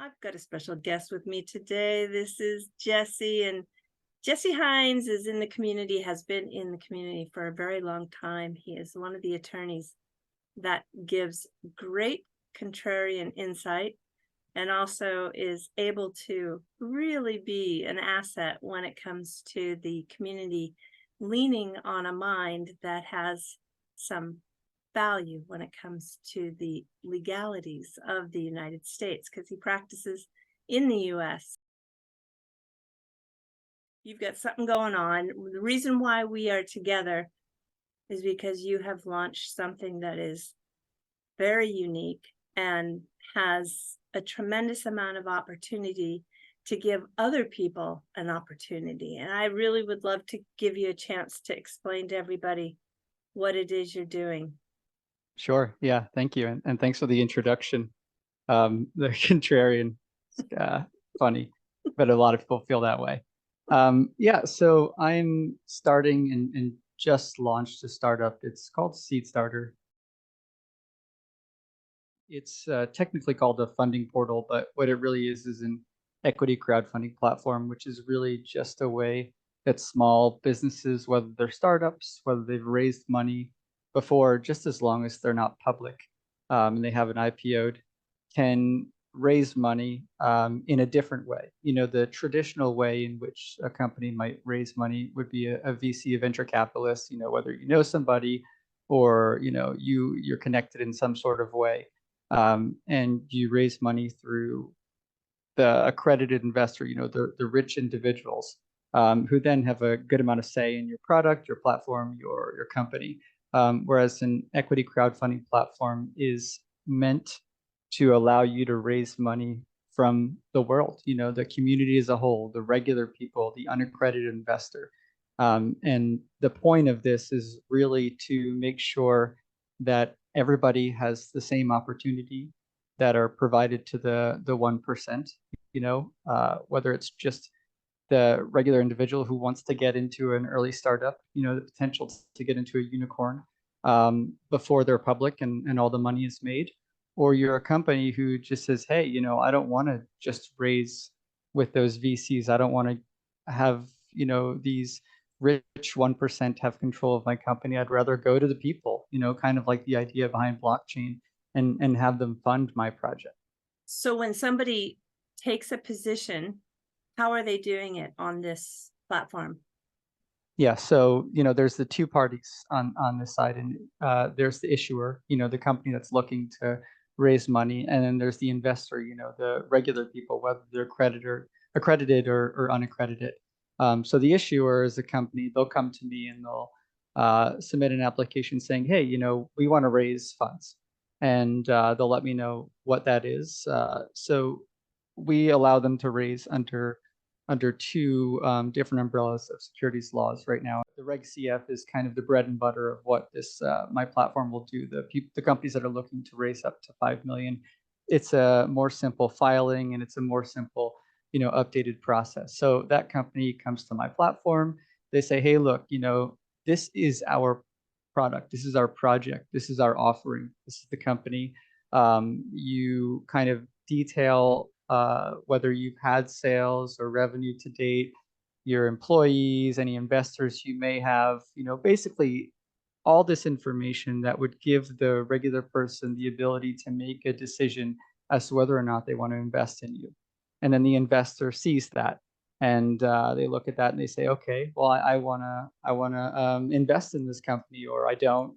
I've got a special guest with me today. This is Jesse, and Jesse Hines is in the community, has been in the community for a very long time. He is one of the attorneys that gives great contrarian insight and also is able to really be an asset when it comes to the community leaning on a mind that has some value when it comes to the legalities of the United States because he practices in the US. You've got something going on. The reason why we are together is because you have launched something that is very unique and has a tremendous amount of opportunity to give other people an opportunity. And I really would love to give you a chance to explain to everybody what it is you're doing. Sure. Yeah. Thank you. And thanks for the introduction. The contrarian, uh, funny, but a lot of people feel that way. Yeah. So I'm starting and just launched a startup. It's called Seed Starter. It's technically called a funding portal, but what it really is an equity crowdfunding platform, which is really just a way that small businesses, whether they're startups, whether they've raised money before, just as long as they're not public and they haven't IPO'd, can raise money in a different way. You know, the traditional way in which a company might raise money would be a VC, a venture capitalist. You know, whether you know somebody or you're connected in some sort of way, and you raise money through the accredited investor, the rich individuals, who then have a good amount of say in your product, your platform, your company. Whereas an equity crowdfunding platform is meant to allow you to raise money from the world, the community as a whole, the regular people, the unaccredited investor. And the point of this is really to make sure that everybody has the same opportunity that are provided to the 1%, whether it's just the regular individual who wants to get into an early startup, the potential to get into a unicorn before they're public and all the money is made, or you're a company who just says, hey, I don't want to just raise with those VCs. I don't want to have, these rich 1% have control of my company. I'd rather go to the people, kind of like the idea behind blockchain, and have them fund my project. So when somebody takes a position, how are they doing it on this platform? Yeah, so there's the two parties on this side, and there's the issuer, the company that's looking to raise money, and then there's the investor, the regular people, whether they're accredited or unaccredited. So the issuer is a company. They'll come to me and they'll submit an application saying, hey, we want to raise funds, and they'll let me know what that is. So we allow them to raise under two different umbrellas of securities laws right now. The Reg CF is kind of the bread and butter of what this my platform will do. The companies that are looking to raise up to 5 million, it's a more simple filing and it's a more simple, updated process. So that company comes to my platform. They say, hey, look, this is our product. This is our project. This is our offering. This is the company. You kind of detail whether you've had sales or revenue to date, your employees, any investors you may have, basically all this information that would give the regular person the ability to make a decision as to whether or not they want to invest in you. And then the investor sees that and they look at that and they say, okay, well, I wanna invest in this company, or I don't.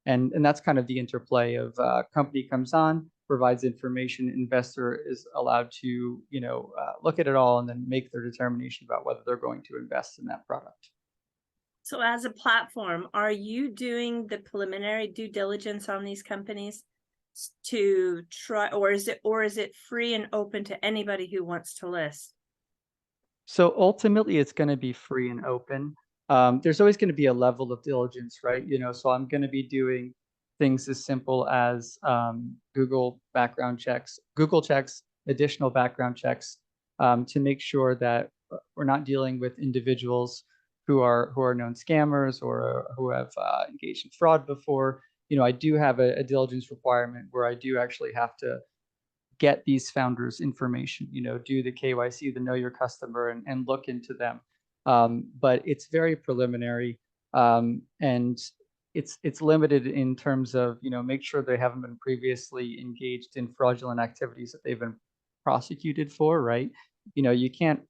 And that's kind of the interplay of company comes on, provides information, investor is allowed to look at it all and then make their determination about whether they're going to invest in that product. So as a platform, are you doing the preliminary due diligence on these companies to try, or is it free and open to anybody who wants to list? So ultimately, it's going to be free and open. There's always going to be a level of diligence, right? So I'm going to be doing things as simple as Google background checks, Google checks, additional background checks, to make sure that we're not dealing with individuals who are known scammers or who have engaged in fraud before. I do have a diligence requirement where I do actually have to get these founders information, do the KYC, the know your customer, and look into them. But it's very preliminary, and it's limited in terms of, make sure they haven't been previously engaged in fraudulent activities that they've been prosecuted for, right? You can't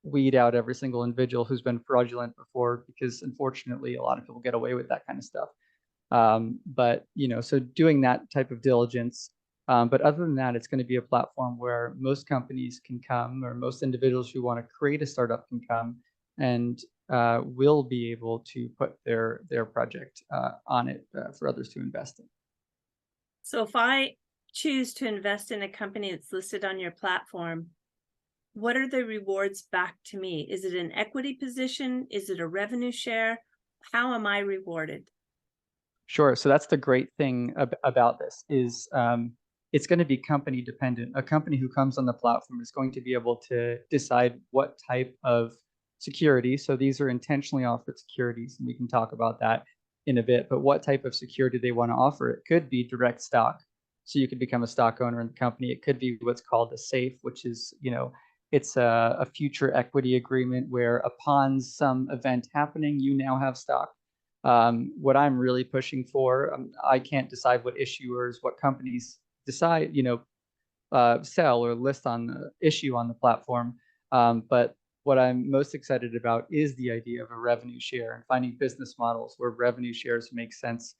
weed out every single individual who's been fraudulent before, because unfortunately a lot of people get away with that kind of stuff. But so doing that type of diligence. But other than that, it's going to be a platform where most companies can come, or most individuals who want to create a startup can come, and will be able to put their project on it for others to invest in. So if I choose to invest in a company that's listed on your platform, what are the rewards back to me? Is it an equity position? Is it a revenue share? How am I rewarded? Sure. So that's the great thing about this is it's going to be company dependent. A company who comes on the platform is going to be able to decide what type of security. So these are intentionally offered securities, and we can talk about that in a bit. But what type of security they want to offer? It could be direct stock. So you could become a stock owner in the company. It could be what's called a SAFE, which is, it's a future equity agreement where upon some event happening, you now have stock. What I'm really pushing for, I can't decide what issuers, what companies decide, sell or list on the issue on the platform. But what I'm most excited about is the idea of a revenue share and finding business models where revenue shares make sense,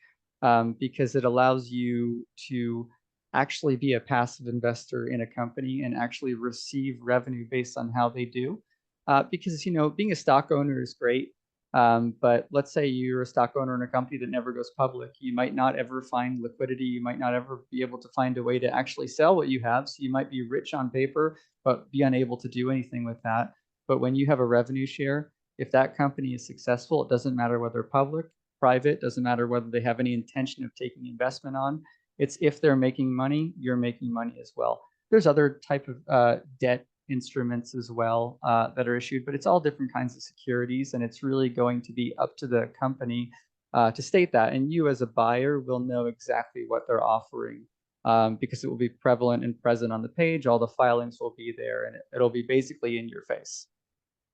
because it allows you to actually be a passive investor in a company and actually receive revenue based on how they do. Because, being a stock owner is great. But let's say you're a stock owner in a company that never goes public. You might not ever find liquidity. You might not ever be able to find a way to actually sell what you have. So you might be rich on paper, but be unable to do anything with that. But when you have a revenue share, if that company is successful, it doesn't matter whether public, private, doesn't matter whether they have any intention of taking investment on. It's if they're making money, you're making money as well. There's other type of debt instruments as well that are issued, but it's all different kinds of securities, and it's really going to be up to the company to state that. And you as a buyer will know exactly what they're offering, because it will be prevalent and present on the page. All the filings will be there, and it'll be basically in your face.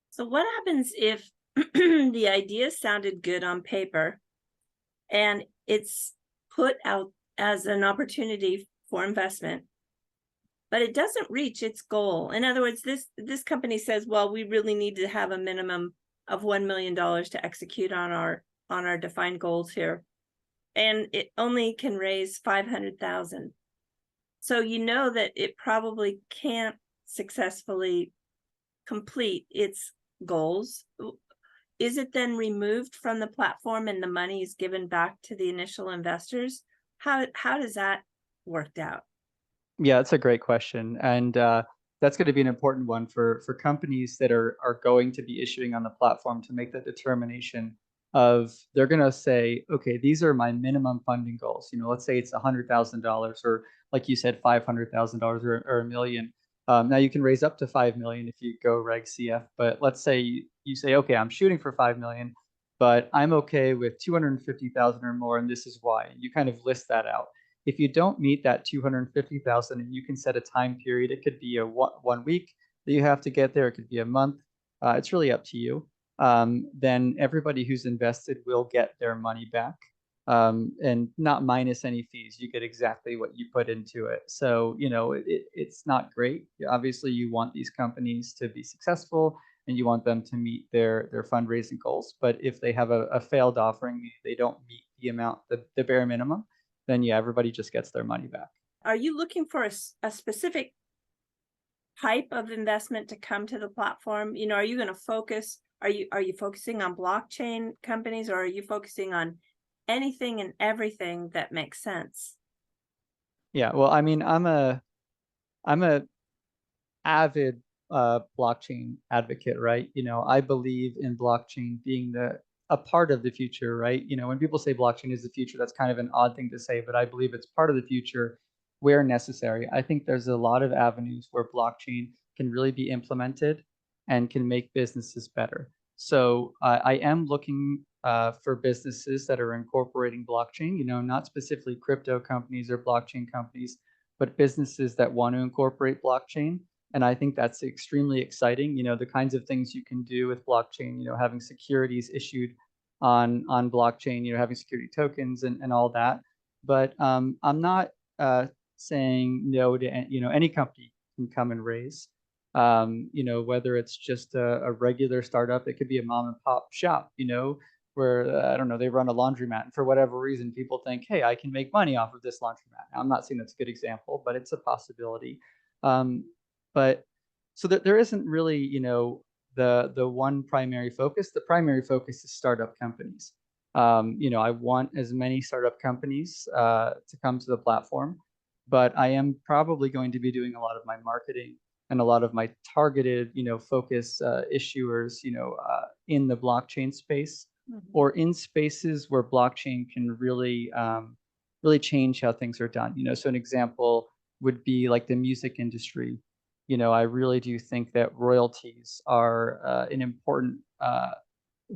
So what happens if the idea sounded good on paper and it's put out as an opportunity for investment, but it doesn't reach its goal? In other words, this company says, well, we really need to have a minimum of $1 million to execute on our defined goals here, and it only can raise 500,000. So that it probably can't successfully complete its goals. Is it then removed from the platform and the money is given back to the initial investors? How does that work out? Yeah, that's a great question. And that's going to be an important one for companies that are going to be issuing on the platform to make that determination of, they're going to say, okay, these are my minimum funding goals. Let's say it's $100,000, or like you said, $500,000 or $1 million. Now you can raise up to 5 million if you go Reg CF, but let's say you say, okay, I'm shooting for 5 million, but I'm okay with 250,000 or more, and this is why. You kind of list that out. If you don't meet that 250,000, and you can set a time period, it could be a 1 week that you have to get there. It could be a month. It's really up to you. Then everybody who's invested will get their money back, and not minus any fees. You get exactly what you put into it. So, it's not great. Obviously, you want these companies to be successful, and you want them to meet their fundraising goals. But if they have a failed offering, they don't meet the amount, the bare minimum, then yeah, everybody just gets their money back. Are you looking for a specific type of investment to come to the platform? Are you going to focus? Are you focusing on blockchain companies, or are you focusing on anything and everything that makes sense? Yeah, well, I mean, I'm a avid blockchain advocate, right? I believe in blockchain being a part of the future, right? When people say blockchain is the future, that's kind of an odd thing to say, but I believe it's part of the future where necessary. I think there's a lot of avenues where blockchain can really be implemented and can make businesses better. So I am looking for businesses that are incorporating blockchain, not specifically crypto companies or blockchain companies, but businesses that want to incorporate blockchain. And I think that's extremely exciting. The kinds of things you can do with blockchain, having securities issued on blockchain, having security tokens and all that. But I'm not saying no to any company can come and raise. Whether it's just a regular startup, it could be a mom and pop shop, where I don't know, they run a laundromat, and for whatever reason, people think, hey, I can make money off of this laundromat. Now, I'm not saying that's a good example, but it's a possibility. But so that there isn't really, the one primary focus. The primary focus is startup companies. I want as many startup companies to come to the platform, but I am probably going to be doing a lot of my marketing and a lot of my targeted, focus issuers, in the blockchain space or in spaces where blockchain can really change how things are done. So an example would be like the music industry. I really do think that royalties are an important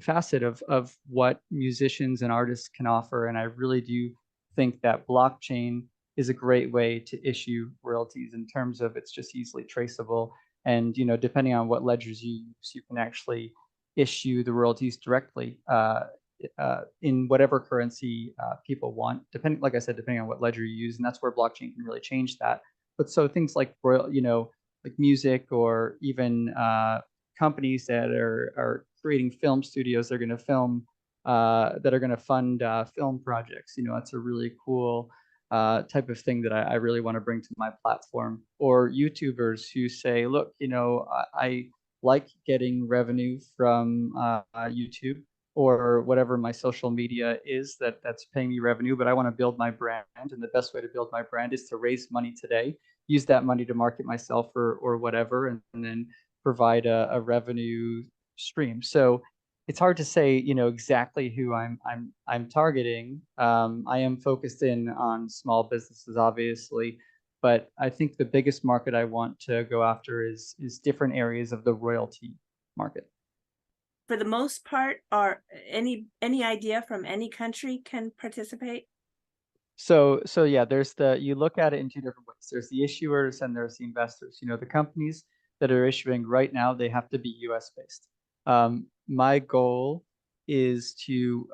facet of what musicians and artists can offer. And I really do think that blockchain is a great way to issue royalties in terms of it's just easily traceable. And, depending on what ledgers you use, you can actually issue the royalties directly in whatever currency people want, like I said, depending on what ledger you use. And that's where blockchain can really change that. But so things like like music or even companies that are creating film studios, they're going to film that are going to fund film projects. That's a really cool type of thing that I really want to bring to my platform. Or YouTubers who say, look, I like getting revenue from YouTube or whatever my social media is that's paying me revenue, but I want to build my brand. And the best way to build my brand is to raise money today, use that money to market myself or whatever, and then provide a revenue stream. So it's hard to say, exactly who I'm targeting. I am focused in on small businesses, obviously, but I think the biggest market I want to go after is different areas of the royalty market. For the most part, are any idea from any country can participate? So yeah, you look at it in two different ways. There's the issuers and there's the investors. The companies that are issuing right now, they have to be US based. My goal is to,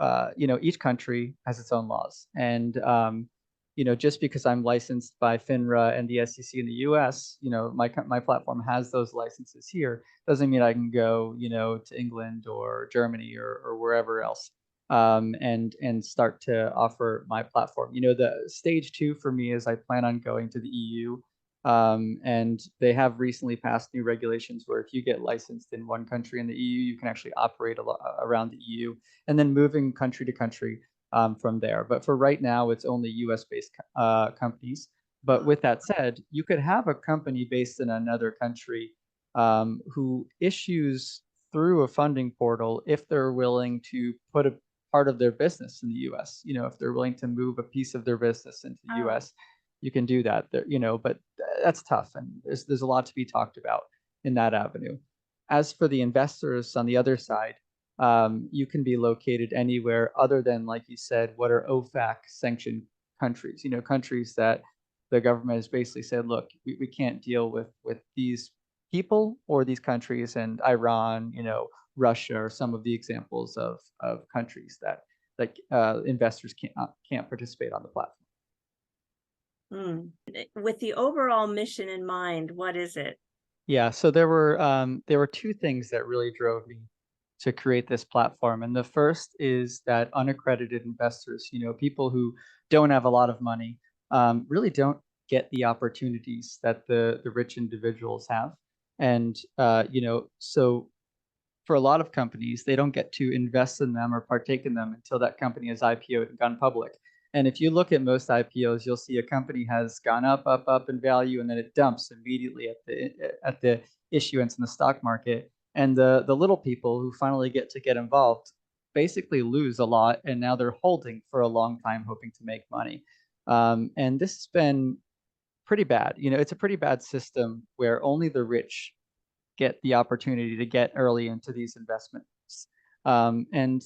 each country has its own laws. And, just because I'm licensed by FINRA and the SEC in the US, my platform has those licenses here, doesn't mean I can go, to England or Germany or wherever else and start to offer my platform. The stage 2 for me is I plan on going to the EU. And they have recently passed new regulations where if you get licensed in one country in the EU, you can actually operate around the EU and then moving country to country from there. But for right now, it's only US-based companies. But with that said, you could have a company based in another country who issues through a funding portal if they're willing to put a part of their business in the US. If they're willing to move a piece of their business into the US, you can do that. But that's tough, and there's a lot to be talked about in that avenue. As for the investors on the other side, you can be located anywhere other than, like you said, what are OFAC sanctioned countries. Countries that the government has basically said, look, we can't deal with these people or these countries, and Iran, Russia are some of the examples of countries that investors can't participate on the platform. With the overall mission in mind, what is it? Yeah, so there were two things that really drove me to create this platform, and the first is that unaccredited investors, people who don't have a lot of money, really don't get the opportunities that the rich individuals have, and so for a lot of companies, they don't get to invest in them or partake in them until that company has IPO'd and gone public. And if you look at most IPOs, you'll see a company has gone up in value, and then it dumps immediately at the issuance in the stock market. And the little people who finally get involved basically lose a lot, and now they're holding for a long time, hoping to make money. And this has been pretty bad. It's a pretty bad system where only the rich get the opportunity to get early into these investments. And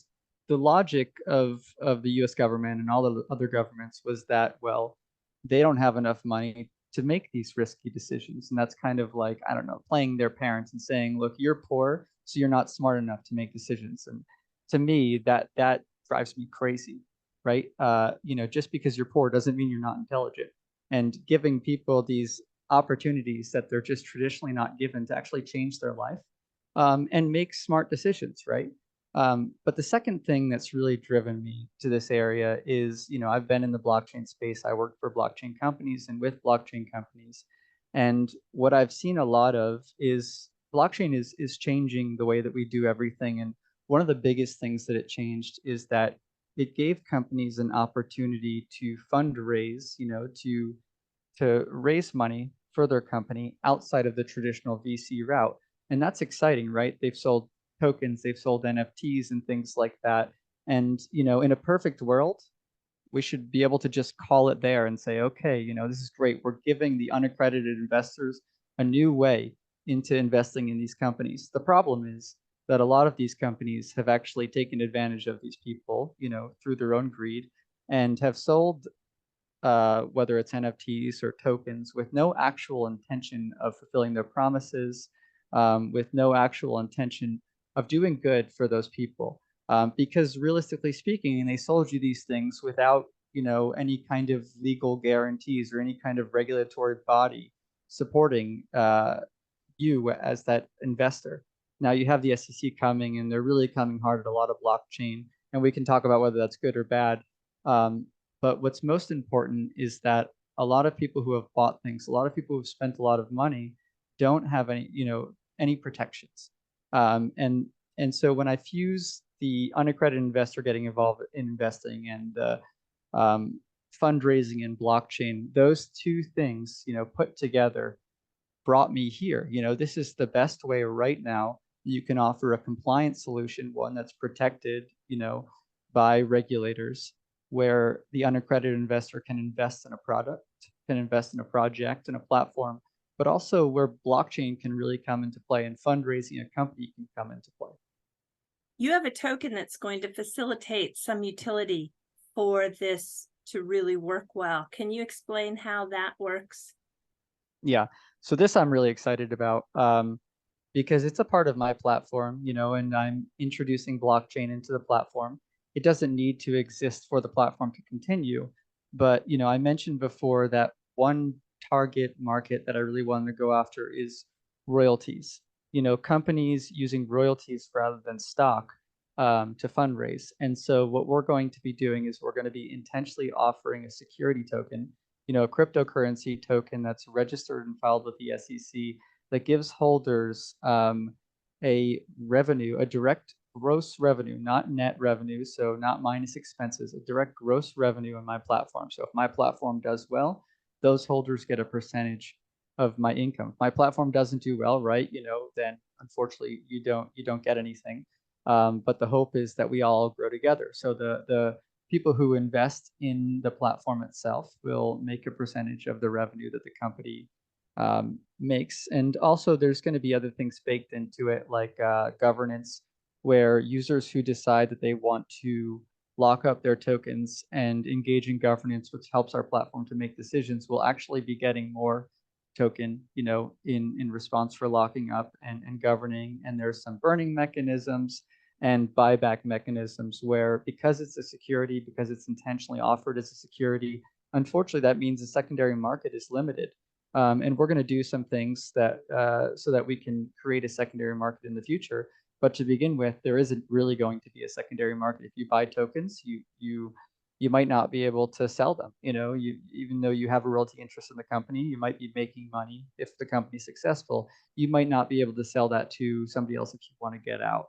the logic of the US government and all the other governments was that, well, they don't have enough money to make these risky decisions. And that's kind of like, I don't know, playing their parents and saying, look, you're poor, so you're not smart enough to make decisions. And to me, that drives me crazy, right? Just because you're poor doesn't mean you're not intelligent. And giving people these opportunities that they're just traditionally not given to actually change their life, and make smart decisions, right? But the second thing that's really driven me to this area is, I've been in the blockchain space. I work for blockchain companies and with blockchain companies. And what I've seen a lot of is blockchain is changing the way that we do everything. And one of the biggest things that it changed is that it gave companies an opportunity to fundraise, to raise money for their company outside of the traditional VC route. And that's exciting, right? They've sold tokens, they've sold NFTs and things like that. And, in a perfect world, we should be able to just call it there and say, okay, this is great. We're giving the unaccredited investors a new way into investing in these companies. The problem is that a lot of these companies have actually taken advantage of these people, through their own greed, and have sold, whether it's NFTs or tokens, with no actual intention of fulfilling their promises, with no actual intention of doing good for those people. Because realistically speaking, they sold you these things without, any kind of legal guarantees or any kind of regulatory body supporting you as that investor. Now you have the SEC coming, and they're really coming hard at a lot of blockchain, and we can talk about whether that's good or bad. But what's most important is that a lot of people who have bought things, a lot of people who've spent a lot of money, don't have any protections. And so when I fuse the unaccredited investor getting involved in investing and fundraising in blockchain, those two things, put together, brought me here. This is the best way right now you can offer a compliant solution, one that's protected, by regulators, where the unaccredited investor can invest in a product, can invest in a project and a platform, but also where blockchain can really come into play and fundraising a company can come into play. You have a token that's going to facilitate some utility for this to really work well. Can you explain how that works? Yeah. So this I'm really excited about, because it's a part of my platform, and I'm introducing blockchain into the platform. It doesn't need to exist for the platform to continue. But, I mentioned before that one target market that I really wanted to go after is royalties. Companies using royalties rather than stock, to fundraise. And so what we're going to be doing is we're going to be intentionally offering a security token, a cryptocurrency token that's registered and filed with the SEC, that gives holders, a direct gross revenue, not net revenue, so not minus expenses, a direct gross revenue on my platform. So if my platform does well, those holders get a percentage of my income. If my platform doesn't do well, right, then unfortunately you don't get anything. But the hope is that we all grow together. So the people who invest in the platform itself will make a percentage of the revenue that the company makes. And also there's going to be other things baked into it, like governance, where users who decide that they want to lock up their tokens and engage in governance, which helps our platform to make decisions, will actually be getting more token, in response for locking up and governing. And there's some burning mechanisms and buyback mechanisms where, because it's a security, because it's intentionally offered as a security, unfortunately, that means the secondary market is limited. And we're going to do some things that so that we can create a secondary market in the future. But to begin with, there isn't really going to be a secondary market. If you buy tokens, you might not be able to sell them. Even though you have a royalty interest in the company, you might be making money if the company's successful. You might not be able to sell that to somebody else if you want to get out.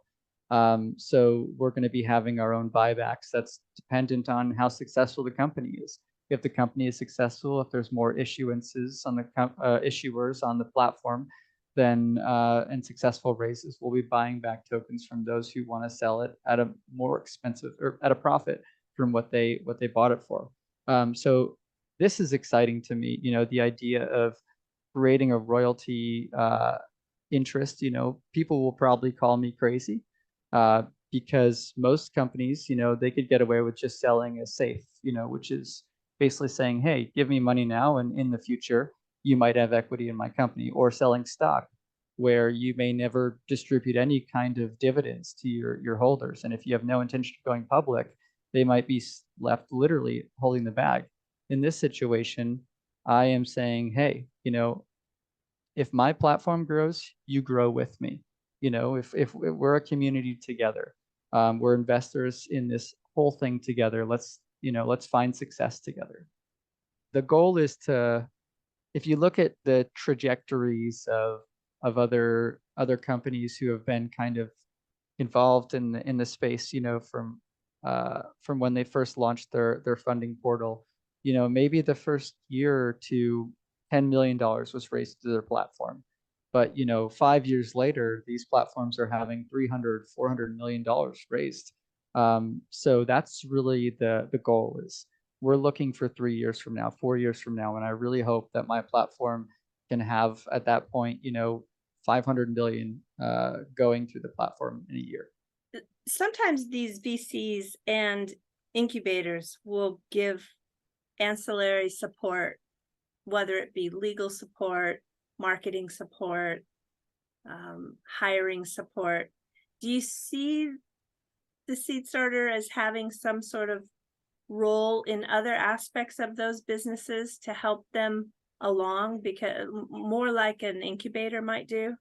So we're going to be having our own buybacks. That's dependent on how successful the company is. If the company is successful, if there's more issuances on the issuers on the platform, then and successful raises, we'll be buying back tokens from those who want to sell it at a more expensive or at a profit from what they bought it for. So this is exciting to me. The idea of creating a royalty interest. People will probably call me crazy, because most companies, they could get away with just selling a safe, which is basically saying, hey, give me money now, and in the future, you might have equity in my company, or selling stock where you may never distribute any kind of dividends to your holders. And if you have no intention of going public, they might be left literally holding the bag. In this situation, I am saying, hey, if my platform grows, you grow with me. If we're a community together, we're investors in this whole thing together. Let's find success together. The goal is to, if you look at the trajectories of other companies who have been kind of involved in the space, from when they first launched their funding portal, maybe the first year or two, $10 million was raised to their platform. But 5 years later, these platforms are having 300, $400 million raised. So that's really the goal. Is we're looking for 3 years from now, 4 years from now, and I really hope that my platform can have at that point, 500 billion going through the platform in a year. Sometimes these VCs and incubators will give ancillary support, whether it be legal support, marketing support, hiring support. Do you see the Seed Starter as having some sort of role in other aspects of those businesses to help them along, because more like an incubator might do?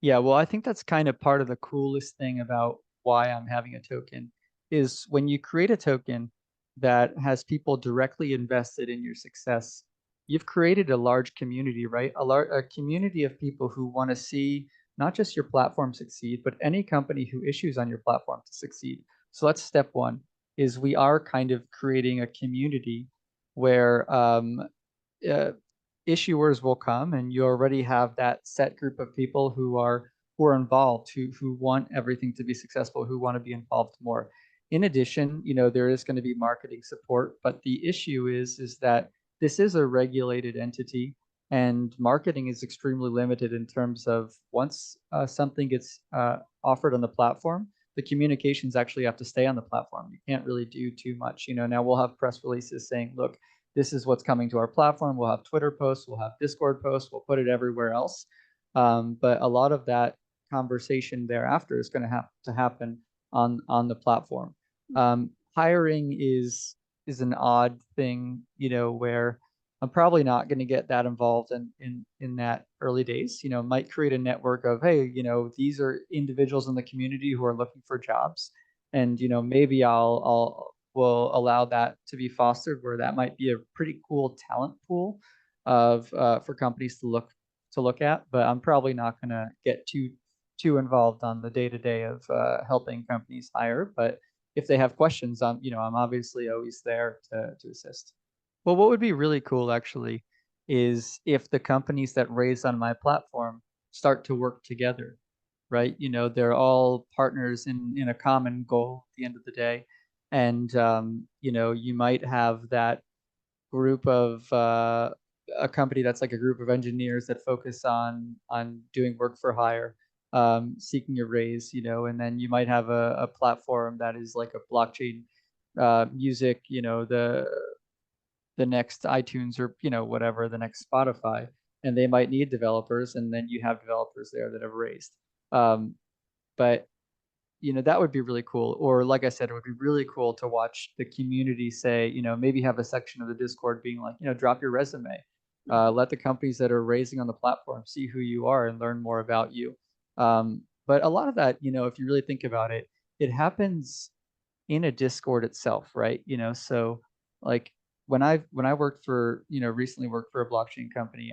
Yeah, well, I think that's kind of part of the coolest thing about why I'm having a token is when you create a token that has people directly invested in your success, you've created a large community, right? A community of people who want to see not just your platform succeed, but any company who issues on your platform to succeed. So that's step one, is we are kind of creating a community where issuers will come, and you already have that set group of people who are involved, who want everything to be successful, who want to be involved more. In addition, there is going to be marketing support, but the issue is that this is a regulated entity, and marketing is extremely limited in terms of once something gets offered on the platform, the communications actually have to stay on the platform. You can't really do too much. Now we'll have press releases saying, look, this is what's coming to our platform. We'll have Twitter posts, we'll have Discord posts, we'll put it everywhere else. But a lot of that conversation thereafter is going to have to happen on the platform. Hiring is an odd thing, where I'm probably not going to get that involved in that early days. Might create a network of, hey, these are individuals in the community who are looking for jobs, and maybe will allow that to be fostered, where that might be a pretty cool talent pool of for companies to look at. But I'm probably not going to get too involved on the day-to-day of helping companies hire. But if they have questions, I'm obviously always there to assist. Well, what would be really cool actually is if the companies that raise on my platform start to work together, right? They're all partners in a common goal at the end of the day. And you might have that group of a company that's like a group of engineers that focus on doing work for hire, seeking a raise, and then you might have a platform that is like a blockchain music, the next iTunes, or whatever, the next Spotify, and they might need developers, and then you have developers there that have raised. But that would be really cool. Or like I said, it would be really cool to watch the community say, maybe have a section of the Discord being like, drop your resume. Let the companies that are raising on the platform see who you are and learn more about you. But a lot of that, if you really think about it, it happens in a Discord itself, right? So like when I worked for, recently worked for a blockchain company,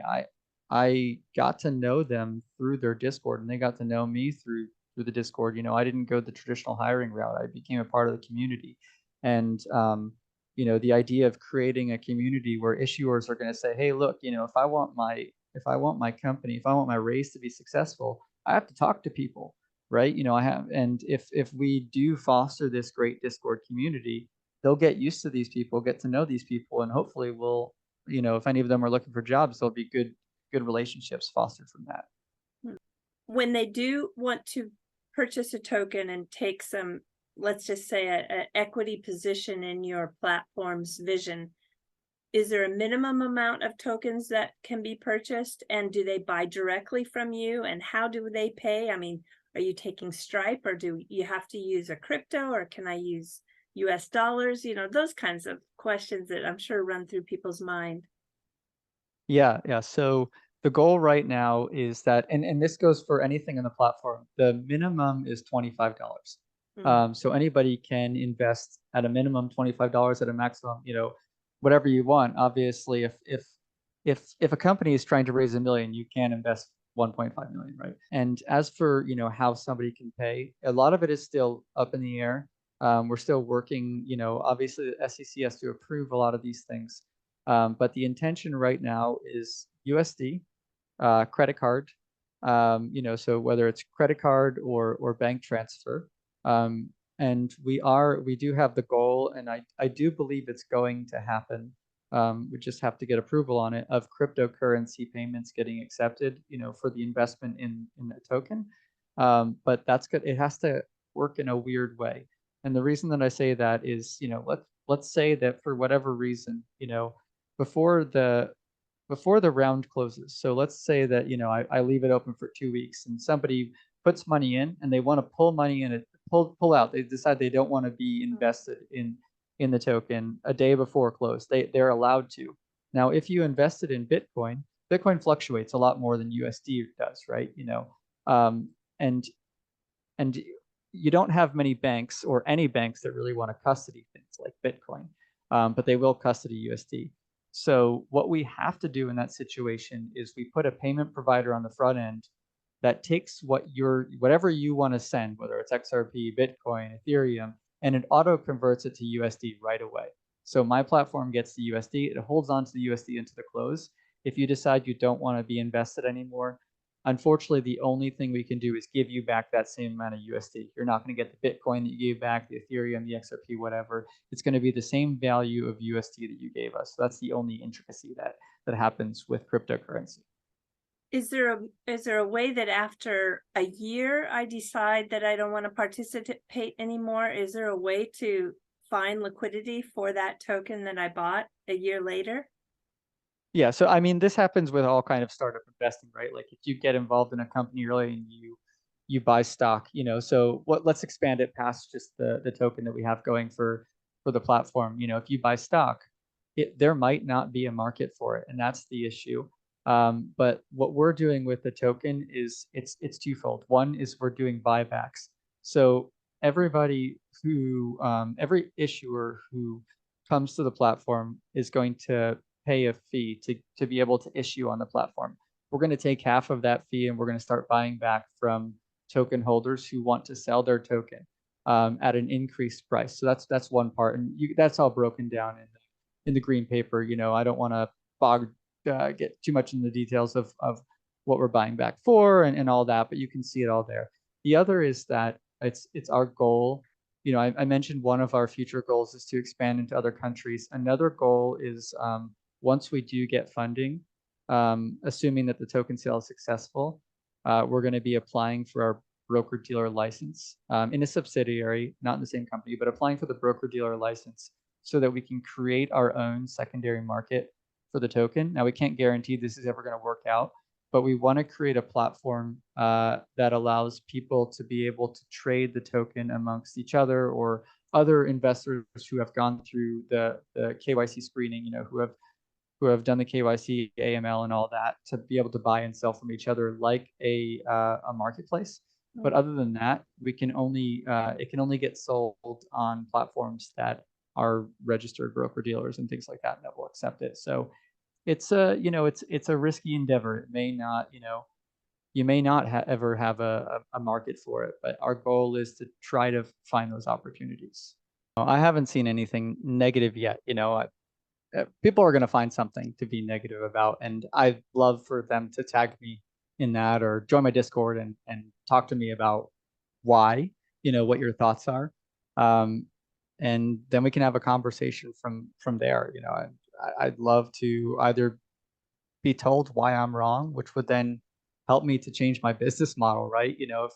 I got to know them through their Discord, and they got to know me through the Discord. I didn't go the traditional hiring route. I became a part of the community. And the idea of creating a community where issuers are going to say, hey, look, if I want my company, if I want my raise to be successful, I have to talk to people, right? And if we do foster this great Discord community, they'll get used to these people, get to know these people, and hopefully we'll, if any of them are looking for jobs, there'll be good relationships fostered from that. When they do want to purchase a token and take some, let's just say, a equity position in your platform's vision, is there a minimum amount of tokens that can be purchased? And do they buy directly from you? And how do they pay? I mean, are you taking Stripe, or do you have to use a crypto, or can I use US dollars? You know, those kinds of questions that I'm sure run through people's mind. Yeah, yeah. So the goal right now is that, and this goes for anything in the platform, the minimum is $25. Mm, So anybody can invest at a minimum $25, at a maximum, whatever you want. Obviously, if a company is trying to raise $1 million, you can invest 1.5 million, right? And as for how somebody can pay, a lot of it is still up in the air. We're still working, obviously the SEC has to approve a lot of these things. But the intention right now is USD, credit card, so whether it's credit card or bank transfer. And we do have the goal, and I do believe it's going to happen. We just have to get approval on it, of cryptocurrency payments getting accepted, for the investment in a token. But that's good. It has to work in a weird way. And the reason that I say that is, let's say that for whatever reason, before the before the round closes. So let's say that I leave it open for 2 weeks, and somebody puts money in and they want to pull money in, it pull out. They decide they don't want to be invested in the token a day before close. They're allowed to. Now, if you invested in Bitcoin, Bitcoin fluctuates a lot more than USD does, right? Um, and and you don't have many banks or any banks that really want to custody things like Bitcoin, but they will custody USD. So what we have to do in that situation is we put a payment provider on the front end that takes whatever you want to send, whether it's XRP, Bitcoin, Ethereum, and it auto converts it to USD right away. So my platform gets the USD, it holds on to the USD into the close. If you decide you don't want to be invested anymore, unfortunately, the only thing we can do is give you back that same amount of USD. You're not going to get the Bitcoin that you gave back, the Ethereum, the XRP, whatever. It's going to be the same value of USD that you gave us. So that's the only intricacy that happens with cryptocurrency. Is there a way that after a year I decide that I don't want to participate anymore? Is there a way to find liquidity for that token that I bought a year later? Yeah, so I mean, this happens with all kind of startup investing, right? Like if you get involved in a company early and you buy stock, so let's expand it past just the token that we have going for the platform. If you buy stock, there might not be a market for it, and that's the issue. But what we're doing with the token is it's twofold. One is we're doing buybacks. So every issuer who comes to the platform is going to pay a fee to be able to issue on the platform. We're going to take half of that fee and we're going to start buying back from token holders who want to sell their token at an increased price. So that's one part, and that's all broken down in the green paper. I don't want to get too much in the details of what we're buying back for and all that, but you can see it all there. The other is that it's our goal. I mentioned one of our future goals is to expand into other countries. Another goal is once we do get funding, assuming that the token sale is successful, we're going to be applying for our broker-dealer license in a subsidiary, not in the same company, but applying for the broker-dealer license so that we can create our own secondary market for the token. Now, we can't guarantee this is ever going to work out, but we want to create a platform that allows people to be able to trade the token amongst each other or other investors who have gone through the KYC screening, who have done the KYC, AML, and all that, to be able to buy and sell from each other like a marketplace. But other than that, it can only get sold on platforms that are registered broker dealers and things like that will accept it. So it's it's a risky endeavor. It may not, you may not ever have a market for it, but our goal is to try to find those opportunities. I haven't seen anything negative yet. People are going to find something to be negative about, and I'd love for them to tag me in that or join my Discord and talk to me about why, what your thoughts are. And then we can have a conversation from there. I'd love to either be told why I'm wrong, which would then help me to change my business model, right? If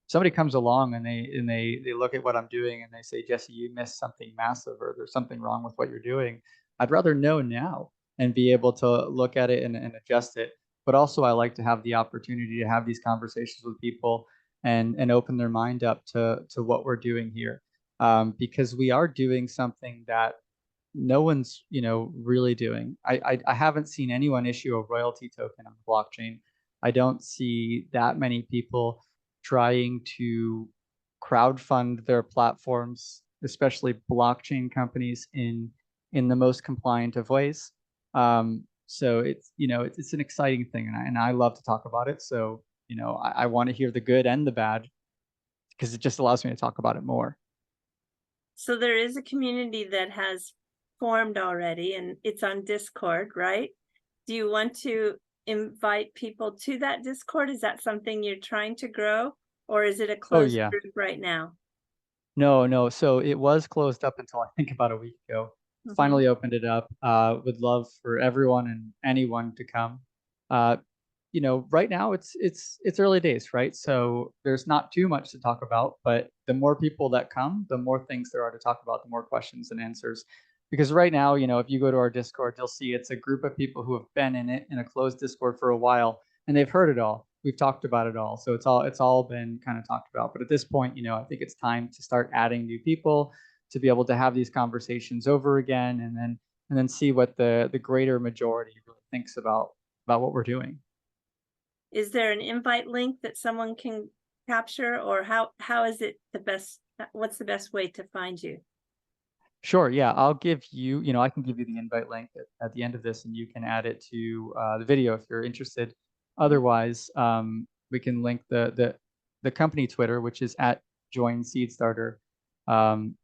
somebody comes along and they look at what I'm doing and they say, Jesse, you missed something massive, or there's something wrong with what you're doing, I'd rather know now and be able to look at it and adjust it. But also, I like to have the opportunity to have these conversations with people and open their mind up to what we're doing here, because we are doing something that no one's really doing. I haven't seen anyone issue a royalty token on the blockchain. I don't see that many people trying to crowdfund their platforms, especially blockchain companies, in the most compliant of ways. So it's an exciting thing, and I love to talk about it. So I want to hear the good and the bad because it just allows me to talk about it more. So there is a community that has formed already, and it's on Discord, right? Do you want to invite people to that Discord? Is that something you're trying to grow, or is it a Oh closed yeah. group right now? No, no. So it was closed up until I think about a week ago. Mhm. Finally opened it up. Would love for everyone and anyone to come. Uh, right now it's early days, right? So there's not too much to talk about, but the more people that come, the more things there are to talk about, the more questions and answers. Because right now, if you go to our Discord, you'll see it's a group of people who have been in it in a closed Discord for a while, and they've heard it all. We've talked about it all, so it's all been kind of talked about. But at this point, I think it's time to start adding new people to be able to have these conversations over again, and then see what the greater majority really thinks about what we're doing. Is there an invite link that someone can capture, or how is it the best, what's the best way to find you? Sure. Yeah, I'll give you. I can give you the invite link at the end of this, and you can add it to the video if you're interested. Mhm. Otherwise, we can link the company Twitter, which is at Join Seed Starter. Um,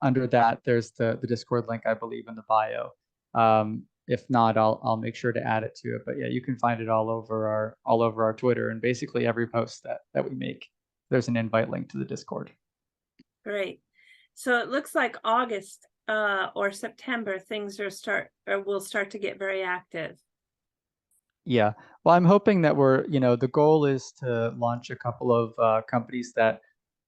under that, there's the Discord link, I believe, in the bio. If not, I'll make sure to add it to it. But yeah, you can find it all over our Twitter, and basically every post that we make, there's an invite link to the Discord. Great. So it looks like August or September things will start to get very active. Yeah. Well, I'm hoping that the goal is to launch a couple of companies that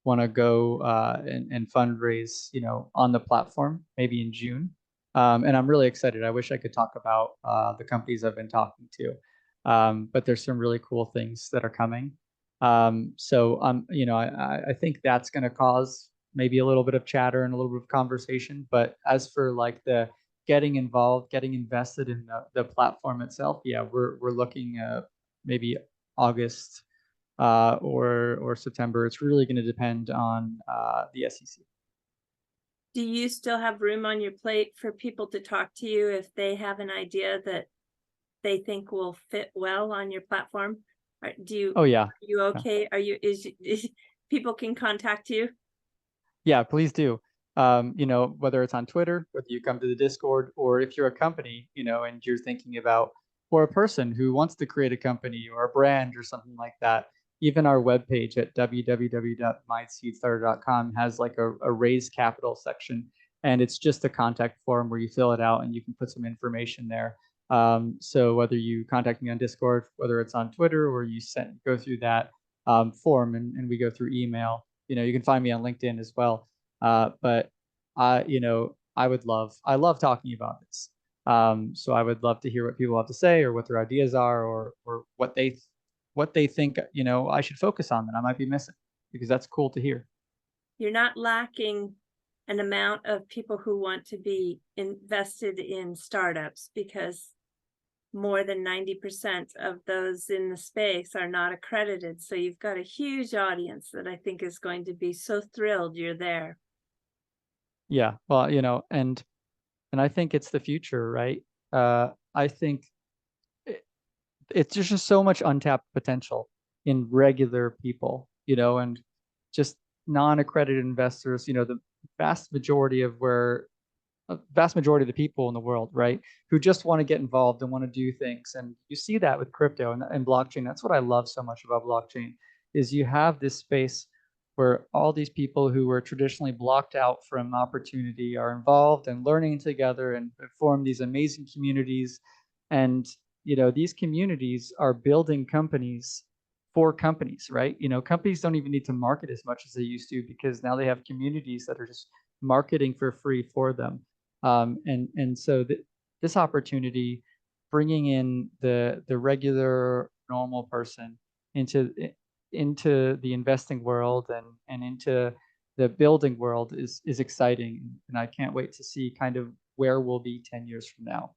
want to go and fundraise, on the platform, maybe in June. And I'm really excited. I wish I could talk about the companies I've been talking to. But there's some really cool things that are coming. So I think that's going to cause maybe a little bit of chatter and a little bit of conversation. But as for like the getting involved, getting invested in the platform itself, yeah, we're looking maybe August or September. It's really going to depend on the SEC. Do you still have room on your plate for people to talk to you if they have an idea that they think will fit well on your platform? Oh yeah, are you yeah, okay? Is people can contact you? yeah. Please do. Whether it's on Twitter, whether you come to the Discord, or if you're a company, and you're thinking about, or a person who wants to create a company or a brand or something like that. Even our webpage at www.myseedstarter.com has like a raise capital section, and it's just a contact form where you fill it out and you can put some information there. So whether you contact me on Discord, whether it's on Twitter, or you go through that form, and we go through email, you can find me on LinkedIn as well. But I love talking about this. So I would love to hear what people have to say, or what their ideas are, or what they think, I should focus on that I might be missing, because that's cool to hear. You're not lacking an amount of people who want to be invested in startups, because more than 90% of those in the space are not accredited. So you've got a huge audience that I think is going to be so thrilled you're there. Yeah. Well, and I think it's the future, right? I think it's just so much untapped potential in regular people, and just non-accredited investors, the vast majority of where a vast majority of the people in the world, right, who just want to get involved and want to do things. And you see that with crypto and blockchain. That's what I love so much about blockchain, is you have this space where all these people who were traditionally blocked out from opportunity are involved and learning together and form these amazing communities. And these communities are building companies for companies, right? Companies don't even need to market as much as they used to, because now they have communities that are just marketing for free for them. And so this opportunity, bringing in the regular normal person into into the investing world and into the building world is exciting, and I can't wait to see kind of where we'll be 10 years from now.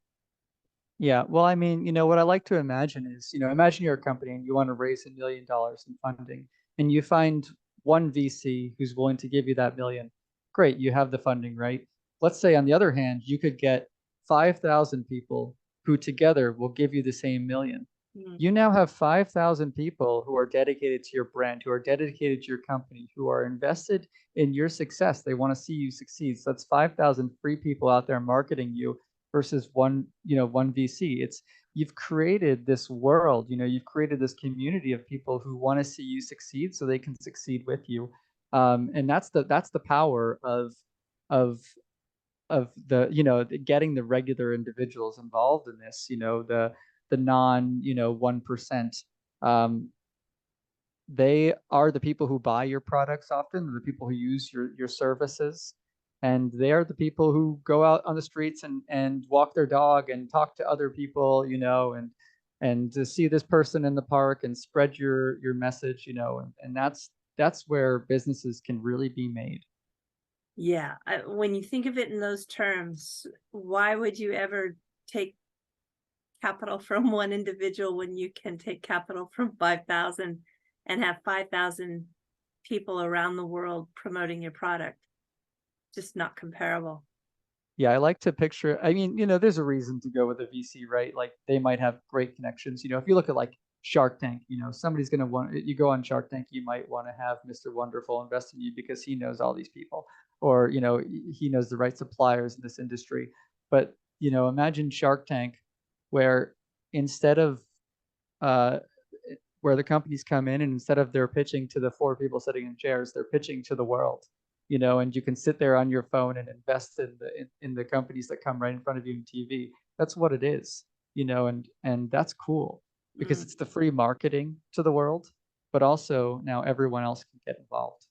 Yeah, well, I mean, what I like to imagine is, imagine you're a company and you want to raise $1 million in funding, and you find one VC who's willing to give you that million. Great, you have the funding, right? Let's say, on the other hand, you could get 5,000 people who together will give you the same million. Mm. You now have 5,000 people who are dedicated to your brand, who are dedicated to your company, who are invested in your success. They want to see you succeed. So that's 5,000 free people out there marketing you versus one VC. You've created this world, you've created this community of people who want to see you succeed so they can succeed with you. And that's the power of the, getting the regular individuals involved in this, the non, 1%. They are the people who buy your products often, the people who use your services, and they are the people who go out on the streets and walk their dog and talk to other people, and to see this person in the park and spread your message, and that's where businesses can really be made. Yeah, when you think of it in those terms, why would you ever take capital from one individual when you can take capital from 5,000 and have 5,000 people around the world promoting your product? Just not comparable. Yeah, I like to picture, I mean, there's a reason to go with a VC, right? Like they might have great connections. If you look at like Shark Tank, somebody's going to want, you go on Shark Tank, you might want to have Mr. Wonderful invest in you because he knows all these people, or, he knows the right suppliers in this industry. But, imagine Shark Tank where instead of, uh, where the companies come in and instead of they're pitching to the four people sitting in chairs, they're pitching to the world, and you can sit there on your phone and invest in the companies that come right in front of you on TV. That's what it is, and that's cool because Mm, it's the free marketing to the world, but also now everyone else can get involved.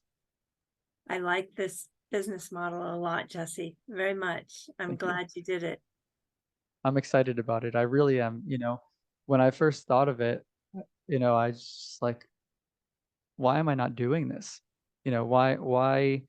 I like this business model a lot, Jesse, very much. I'm Thank you. glad you did it. I'm excited about it. I really am. When I first thought of it, I just like, why am I not doing this? Why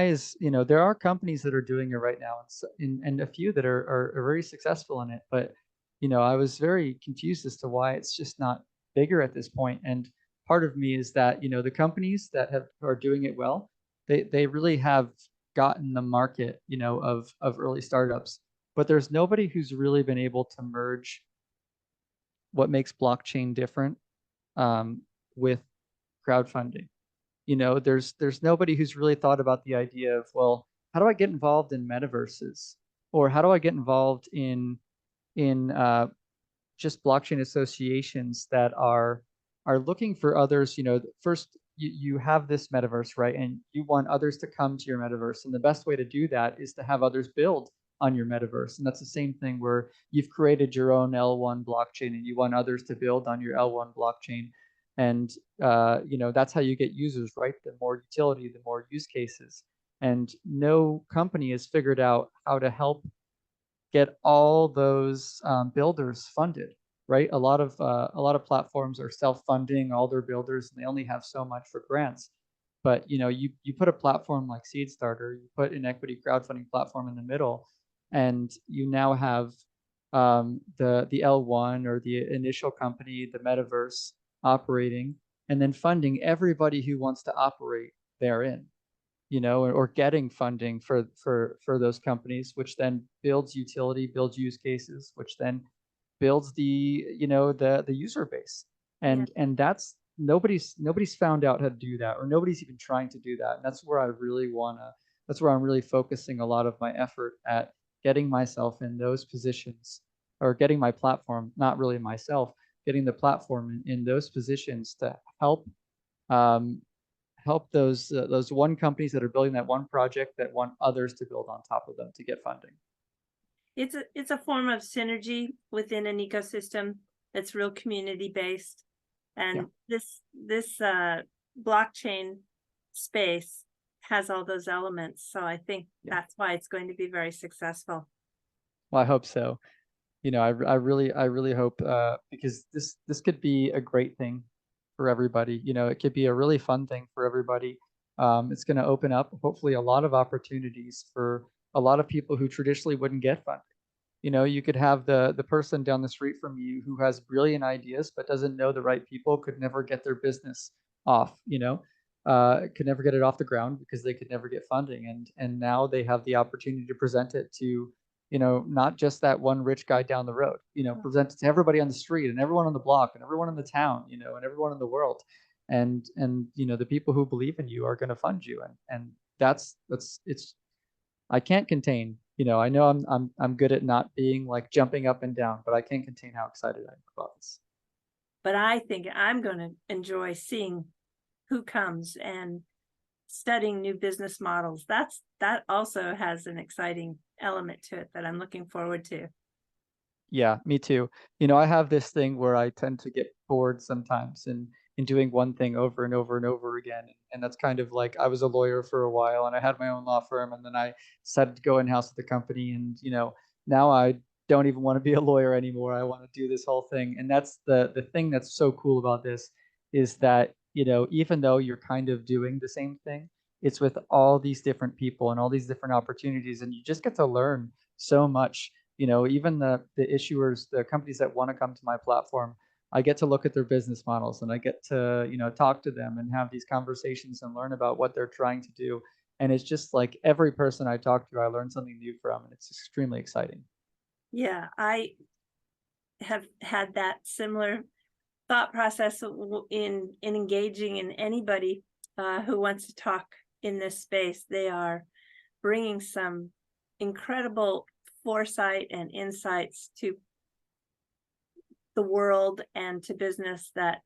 is, there are companies that are doing it right now, and a few that are very successful in it, but I was very confused as to why it's just not bigger at this point. And part of me is that, the companies that are doing it well, they really have gotten the market, of early startups, but there's nobody who's really been able to merge what makes blockchain different, um, with crowdfunding. There's nobody who's really thought about the idea of, well, how do I get involved in metaverses, or how do I get involved in just blockchain associations that are looking for others. First you have this metaverse, right, and you want others to come to your metaverse, and the best way to do that is to have others build on your metaverse. And that's the same thing where you've created your own L1 blockchain and you want others to build on your L1 blockchain. And that's how you get users, right? The more utility, the more use cases. And no company has figured out how to help get all those builders funded, right? A lot of platforms are self-funding all their builders, and they only have so much for grants. But you put a platform like Seedstarter, you put an equity crowdfunding platform in the middle, and you now have the L1 or the initial company, the metaverse operating, and then funding everybody who wants to operate therein, or getting funding for those companies, which then builds utility, builds use cases, which then builds the user base. Yeah. And that's nobody's found out how to do that, or nobody's even trying to do that. And that's where I'm really focusing a lot of my effort at getting myself in those positions, or getting my platform, not really myself, getting the platform in those positions to um, help those one companies that are building that one project that want others to build on top of them to get funding. It's a form of synergy within an ecosystem that's real community based. Yeah. And this blockchain space has all those elements. So I think Yeah. that's why it's going to be very successful. Well, I hope so. I really hope, because this could be a great thing for everybody. It could be a really fun thing for everybody. It's going to open up hopefully a lot of opportunities for a lot of people who traditionally wouldn't get funding. You could have the person down the street from you who has brilliant ideas but doesn't know the right people, could never get their business off, could never get it off the ground because they could never get funding, and now they have the opportunity to present it to, not just that one rich guy down the road, present it to everybody on the street and everyone on the block and everyone in the town, and everyone in the world. And the people who believe in you are going to fund you, and that's it's I can't contain. I know I'm good at not being like jumping up and down, but I can't contain how excited I am about this. But I think I'm going to enjoy seeing who comes and studying new business models. That also has an exciting element to it that I'm looking forward to. Yeah, me too. I have this thing where I tend to get bored sometimes in doing one thing over and over and over again. And that's kind of like I was a lawyer for a while and I had my own law firm, and then I decided to go in-house with the company, and now I don't even want to be a lawyer anymore. I want to do this whole thing. And that's the thing that's so cool about this is that, even though you're kind of doing the same thing, it's with all these different people and all these different opportunities, and you just get to learn so much. Even the issuers, the companies that want to come to my platform, I get to look at their business models and I get to, talk to them and have these conversations and learn about what they're trying to do. And it's just like every person I talk to, I learn something new from, and it's extremely exciting. Yeah, I have had that similar thought process in engaging in anybody who wants to talk in this space. They are bringing some incredible foresight and insights to the world and to business that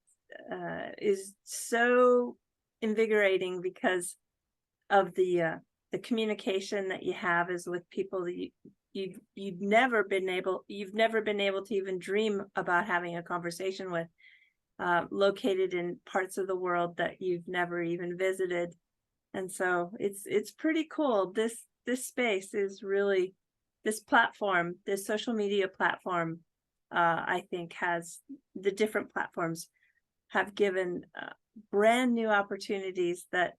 is so invigorating because of the communication that you have is with people that you've never been able to even dream about having a conversation with, located in parts of the world that you've never even visited. And so it's pretty cool. This space is really, this platform, this social media platform, I think the different platforms have given brand new opportunities that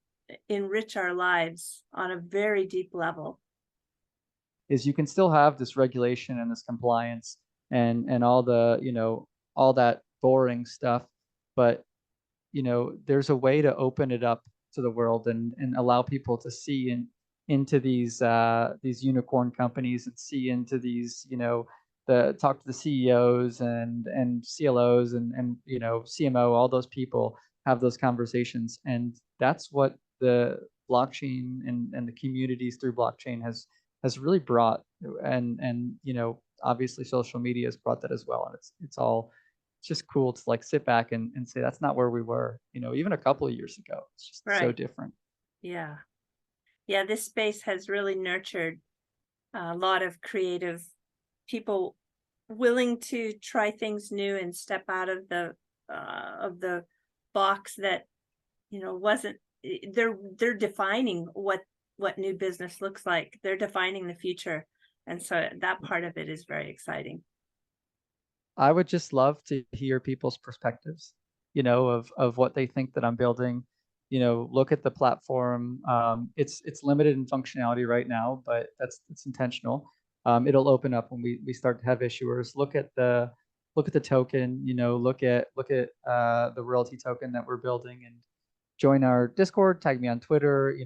enrich our lives on a very deep level. Is you can still have this regulation and this compliance and all the, all that boring stuff, but there's a way to open it up to the world and allow people to see into these unicorn companies and see into these, talk to the CEOs and CLOs and CMO, all those people, have those conversations. And that's what the blockchain and the communities through blockchain has really brought. And obviously social media has brought that as well. And it's just cool to like sit back and say that's not where we were, even a couple of years ago. It's just so Right. different. Yeah. Yeah, this space has really nurtured a lot of creative people willing to try things new and step out of the box that wasn't. They're defining what new business looks like. They're defining the future, and so that part of it is very exciting. I would just love to hear people's perspectives, of what they think that I'm building. Look at the platform. It's limited in functionality right now, but it's intentional. It'll open up when we start to have issuers. Look at the token. Look at the royalty token that we're building, and join our Discord. Tag me on Twitter.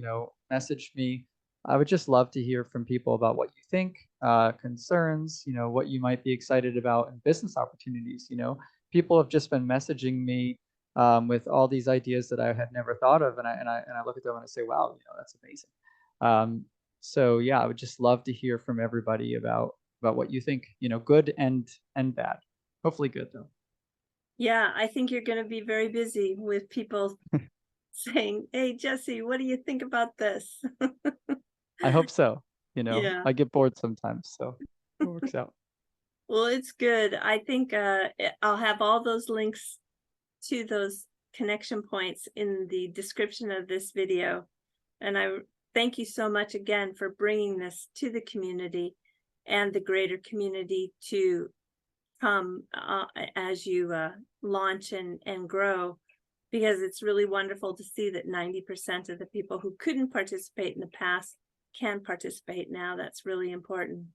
Message me. I would just love to hear from people about what you think, concerns, what you might be excited about, and business opportunities. People have just been messaging me with all these ideas that I had never thought of, and I look at them and I say, wow, that's amazing. So yeah, I would just love to hear from everybody about what you think, good and bad. Hopefully good though. Yeah, I think you're going to be very busy with people saying, "Hey, Jesse, what do you think about this?" I hope so. Yeah. I get bored sometimes, so it works out. Well, it's good. I think I'll have all those links to those connection points in the description of this video. And thank you so much again for bringing this to the community and the greater community to come as you launch and grow, because it's really wonderful to see that 90% of the people who couldn't participate in the past can participate now. That's really important.